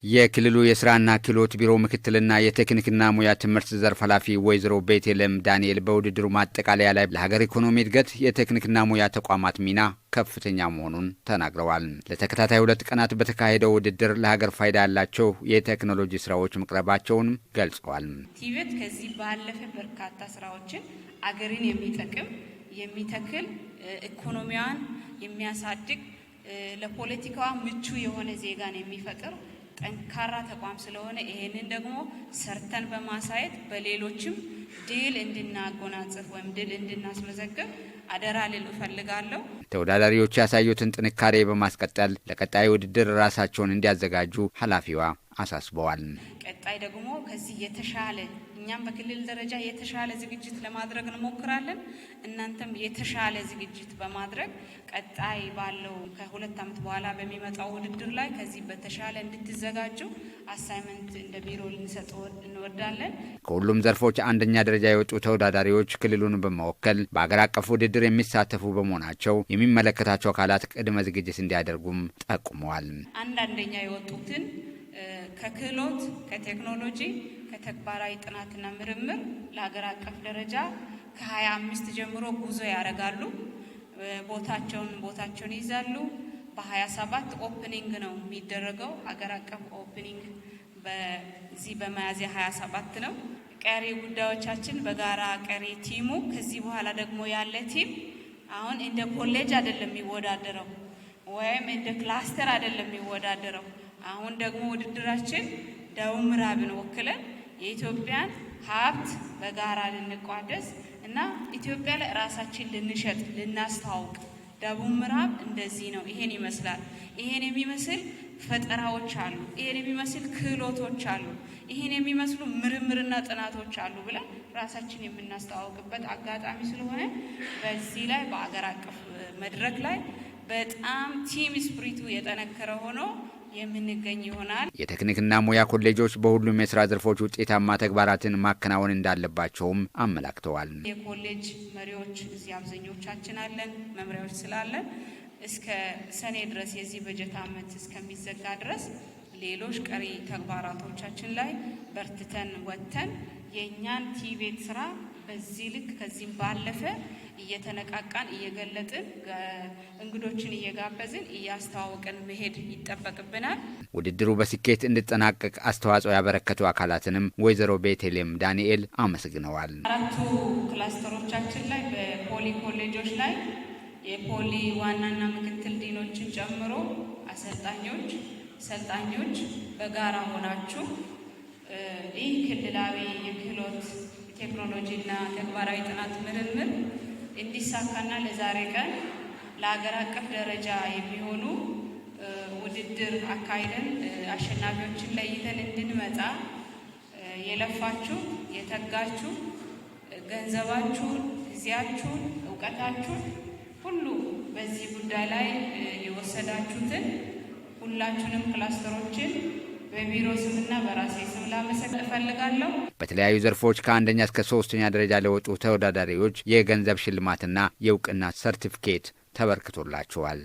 የክልሉ የስራና ክህሎት ቢሮ ምክትልና የቴክኒክና ሙያ ትምህርት ዘርፍ ኃላፊ ወይዘሮ ቤቴልሔም ዳንኤል በውድድሩ ማጠቃለያ ላይ ለሀገር ኢኮኖሚ እድገት የቴክኒክና ሙያ ተቋማት ሚና ከፍተኛ መሆኑን ተናግረዋል። ለተከታታይ 2 ቀናት በተካሄደው ውድድር ለሀገር ፋይዳ ያላቸው የቴክኖሎጂ ስራዎች መቅረባቸውን ገልጸዋል። ቲቬት ከዚህ ባለፈ በርካታ ስራዎችን አገርን የሚጠቅም የሚተክል ኢኮኖሚያን የሚያሳድግ ለፖለቲካዋ ምቹ የሆነ ዜጋን የሚፈጥር ጠንካራ ተቋም ስለሆነ ይሄንን ደግሞ ሰርተን በማሳየት በሌሎችም ድል እንድናጎናጽፍ ወይም ድል እንድናስመዘግብ አደራ ልል እፈልጋለሁ። ተወዳዳሪዎች ያሳዩትን ጥንካሬ በማስቀጠል ለቀጣይ ውድድር ራሳቸውን እንዲያዘጋጁ ኃላፊዋ አሳስበዋል። ቀጣይ ደግሞ ከዚህ የተሻለ እኛም በክልል ደረጃ የተሻለ ዝግጅት ለማድረግ እንሞክራለን። እናንተም የተሻለ ዝግጅት በማድረግ ቀጣይ ባለው ከ2 ዓመት በኋላ በሚመጣው ውድድር ላይ ከዚህ በተሻለ እንድትዘጋጁ አሳይመንት እንደ ቢሮ ልንሰጥ እንወዳለን። ከሁሉም ዘርፎች አንደኛ ደረጃ የወጡ ተወዳዳሪዎች ክልሉን በመወከል በአገር አቀፍ ውድድር የሚሳተፉ በመሆናቸው የሚመለከታቸው አካላት ቅድመ ዝግጅት እንዲያደርጉም ጠቁመዋል። አንደኛ የወጡትን ከክህሎት፣ ከቴክኖሎጂ፣ ከተግባራዊ ጥናትና ምርምር ለሀገር አቀፍ ደረጃ ከ25 ጀምሮ ጉዞ ያደርጋሉ። ቦታቸውን ይዛሉ። በ27 ኦፕኒንግ ነው የሚደረገው። ሀገር አቀፍ ኦፕኒንግ በዚህ በሚያዝያ 27 ነው። ቀሪ ጉዳዮቻችን በጋራ ቀሪ ቲሙ ከዚህ በኋላ ደግሞ ያለ ቲም አሁን እንደ ኮሌጅ አይደለም የሚወዳደረው ወይም እንደ ክላስተር አይደለም የሚወዳደረው። አሁን ደግሞ ውድድራችን ደቡብ ምዕራብን ወክለን የኢትዮጵያን ሀብት በጋራ ልንቋደስ እና ኢትዮጵያ ላይ ራሳችን ልንሸጥ ልናስተዋውቅ። ደቡብ ምዕራብ እንደዚህ ነው። ይሄን ይመስላል። ይሄን የሚመስል ፈጠራዎች አሉ። ይሄን የሚመስል ክህሎቶች አሉ። ይሄን የሚመስሉ ምርምርና ጥናቶች አሉ ብለን ራሳችን የምናስተዋውቅበት አጋጣሚ ስለሆነ በዚህ ላይ በአገር አቀፍ መድረክ ላይ በጣም ቲም ስፕሪቱ የጠነከረ ሆኖ የምንገኝ ይሆናል። የቴክኒክና ሙያ ኮሌጆች በሁሉም የስራ ዘርፎች ውጤታማ ተግባራትን ማከናወን እንዳለባቸውም አመላክተዋል። የኮሌጅ መሪዎች እዚህ አብዛኞቻችን አለን፣ መምሪያዎች ስላለን እስከ ሰኔ ድረስ የዚህ በጀት ዓመት እስከሚዘጋ ድረስ ሌሎች ቀሪ ተግባራቶቻችን ላይ በርትተን ወጥተን የእኛን ቲቬት ስራ በዚህ ልክ ከዚህም ባለፈ እየተነቃቃን እየገለጥን እንግዶችን እየጋበዝን እያስተዋወቅን መሄድ ይጠበቅብናል። ውድድሩ በስኬት እንዲጠናቀቅ አስተዋጽኦ ያበረከቱ አካላትንም ወይዘሮ ቤቴልሔም ዳንኤል አመስግነዋል። 4ቱ ክላስተሮቻችን ላይ በፖሊ ኮሌጆች ላይ የፖሊ ዋናና ምክትል ዲኖችን ጨምሮ አሰልጣኞች፣ ሰልጣኞች በጋራ ሆናችሁ ይህ ክልላዊ የክህሎት ቴክኖሎጂና ተግባራዊ ጥናት ምርምር እንዲሳካና ለዛሬ ቀን ለሀገር አቀፍ ደረጃ የሚሆኑ ውድድር አካሂደን አሸናፊዎችን ለይተን እንድንመጣ የለፋችሁ የተጋችሁ ገንዘባችሁን፣ ጊዜያችሁን፣ እውቀታችሁን ሁሉ በዚህ ጉዳይ ላይ የወሰዳችሁትን ሁላችሁንም ክላስተሮችን በቢሮ ስምና በራሴ ስም ላመሰግን እፈልጋለሁ። በተለያዩ ዘርፎች ከ1ኛ እስከ 3ኛ ደረጃ ለወጡ ተወዳዳሪዎች የገንዘብ ሽልማትና የእውቅና ሰርቲፊኬት ተበርክቶላቸዋል።